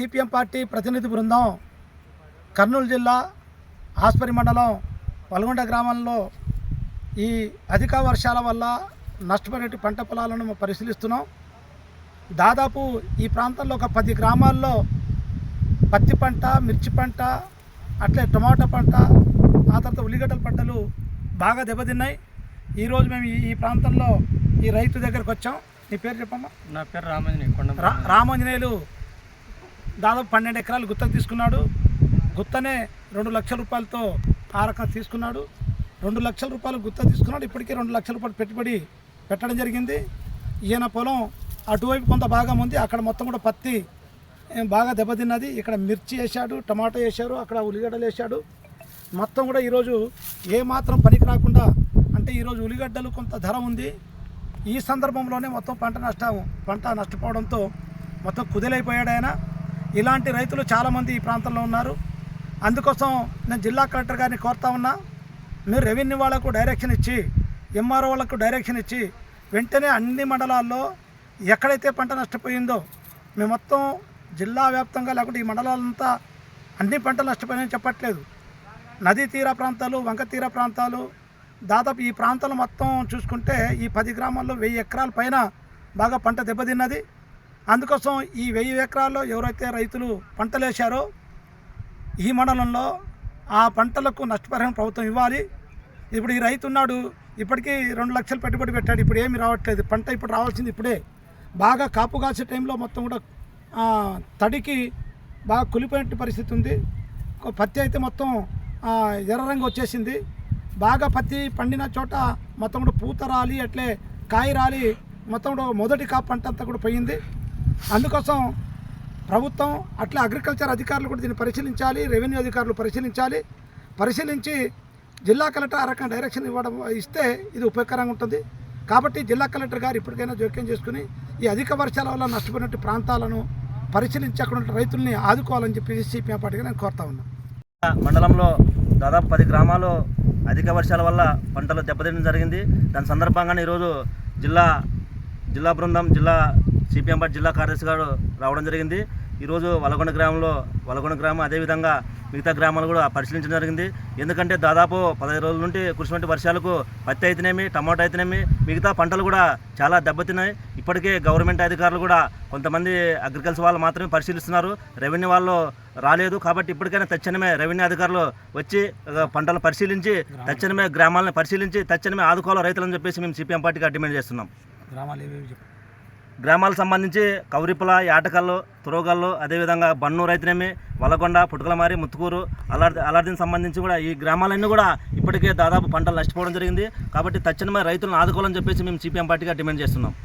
CPM party ప్రతినిధి బృందం కర్నూలు జిల్లా ఆస్పరి మండలం వలగొండ గ్రామంలో ఈ అధిక వర్షాల వల్ల నష్టపోయిన పంట పొలాలను పరిశీలిస్తున్నాం. దాదాపు ఈ ప్రాంతంలో ఒక 10 గ్రామాల్లో పత్తి పంట, మిర్చి పంట, అట్లే టమాటా పంట, ఆ తర్వాత ఉల్లిగడ్డల పంటలు బాగా దెబ్బతిన్నాయి. ఈరోజు మేము ఈ ప్రాంతంలో ఈ రైతు దగ్గరకు వచ్చాం. నీ పేరు చెప్పమ్మా? నా పేరు రామాంజనేయులు. రామాంజనేయులు దాదాపు 12 ఎకరాలు గుత్తకు తీసుకున్నాడు. గుత్తనే 2 లక్షల రూపాయలతో ఆ రకం తీసుకున్నాడు. 2 లక్షల రూపాయలు గుత్త తీసుకున్నాడు. ఇప్పటికే 2 లక్షల రూపాయలు పెట్టుబడి పెట్టడం జరిగింది. ఈయన పొలం అటువైపు కొంత భాగం ఉంది, అక్కడ మొత్తం కూడా పత్తి బాగా దెబ్బతిన్నది. ఇక్కడ మిర్చి వేశాడు, టమాటా వేశారు, అక్కడ ఉల్లిగడ్డలు వేశాడు. మొత్తం కూడా ఈరోజు ఏమాత్రం పనికి రాకుండా, అంటే ఈరోజు ఉల్లిగడ్డలు కొంత ధర ఉంది. ఈ సందర్భంలోనే మొత్తం పంట నష్టపోవడంతో మొత్తం కుదేలైపోయాడు ఆయన. ఇలాంటి రైతులు చాలామంది ఈ ప్రాంతంలో ఉన్నారు. అందుకోసం నేను జిల్లా కలెక్టర్ గారిని కోరుతా ఉన్నా, మీరు రెవెన్యూ వాళ్ళకు డైరెక్షన్ ఇచ్చి, ఎంఆర్ఓ వాళ్ళకు డైరెక్షన్ ఇచ్చి వెంటనే అన్ని మండలాల్లో ఎక్కడైతే పంట నష్టపోయిందో మేము మొత్తం జిల్లా వ్యాప్తంగా, లేకుంటే ఈ మండలాలంతా అన్ని పంటలు నష్టపోయాయని చెప్పట్లేదు, నదీ తీర ప్రాంతాలు, వంక తీర ప్రాంతాలు, దాదాపు ఈ ప్రాంతాలు మొత్తం చూసుకుంటే ఈ 10 గ్రామాల్లో 1000 ఎకరాల పైన బాగా పంట దెబ్బతిన్నది. అందుకోసం ఈ 1000 ఎకరాల్లో ఎవరైతే రైతులు పంటలు వేశారో ఈ మండలంలో ఆ పంటలకు నష్టపరిహారం ప్రభుత్వం ఇవ్వాలి. ఇప్పుడు ఈ రైతు ఉన్నాడు, ఇప్పటికీ 2 లక్షలు పెట్టుబడి పెట్టాడు, ఇప్పుడు ఏమి రావట్లేదు. పంట ఇప్పుడు రావాల్సింది ఇప్పుడే. బాగా కాపు కాసే టైంలో మొత్తం కూడా తడికి బాగా కులిపోయిన పరిస్థితి ఉంది. పత్తి అయితే మొత్తం ఎర్ర రంగు వచ్చేసింది. బాగా పత్తి పండిన చోట మొత్తం కూడా పూత రాలి, అట్లే కాయ రాలి, మొత్తం కూడా మొదటి కాపు పంట అంతా కూడా పోయింది. అందుకోసం ప్రభుత్వం, అట్లా అగ్రికల్చర్ అధికారులు కూడా దీన్ని పరిశీలించాలి, రెవెన్యూ అధికారులు పరిశీలించి జిల్లా కలెక్టర్ ఆ రకం డైరెక్షన్ ఇస్తే ఇది ఉపయోగకరంగా ఉంటుంది. కాబట్టి జిల్లా కలెక్టర్ గారు ఇప్పటికైనా జోక్యం చేసుకుని ఈ అధిక వర్షాల వల్ల నష్టపోయినట్టు ప్రాంతాలను పరిశీలించి అక్కడ ఉన్న రైతుల్ని ఆదుకోవాలని చెప్పి సిపిఎం పార్టీగా నేను కోరుతా ఉన్నాను. మండలంలో దాదాపు 10 గ్రామాలు అధిక వర్షాల వల్ల పంటలు దెబ్బతినడం జరిగింది. దాని సందర్భంగానే ఈరోజు జిల్లా బృందం, సిపిఎం పార్టీ జిల్లా కార్యదర్శి గారు రావడం జరిగింది. ఈరోజు వలగొండ గ్రామం అదేవిధంగా మిగతా గ్రామాలు కూడా పరిశీలించడం జరిగింది. ఎందుకంటే దాదాపు 15 రోజుల నుండి కురిసినటువంటి వర్షాలకు పత్తి అయితేనేమి, టమాటా అయితేనేమి, మిగతా పంటలు కూడా చాలా దెబ్బతిన్నాయి. ఇప్పటికే గవర్నమెంట్ అధికారులు కూడా కొంతమంది అగ్రికల్చర్ వాళ్ళు మాత్రమే పరిశీలిస్తున్నారు, రెవెన్యూ వాళ్ళు రాలేదు. కాబట్టి ఇప్పటికైనా తక్షణమే రెవెన్యూ అధికారులు వచ్చి పంటలు పరిశీలించి తక్షణమే గ్రామాలను పరిశీలించి తక్షణమే ఆదుకోవాలి రైతులని చెప్పేసి మేము సిపిఎం పార్టీగా డిమాండ్ చేస్తున్నాం. గ్రామాలకు సంబంధించి కౌరిపుల, యాటకల్లు, తురోగల్లు, అదేవిధంగా బన్నూరు అయితేనేమి, వలగొండ, పుట్టుకలమారి, ముత్తుకూరు, అలాంటికి సంబంధించి కూడా ఈ గ్రామాలన్నీ కూడా ఇప్పటికే దాదాపు పంటలు నష్టపోవడం జరిగింది. కాబట్టి తక్షణమే రైతులను ఆదుకోవాలని చెప్పేసి మేము సిపిఎం పార్టీగా డిమాండ్ చేస్తున్నాం.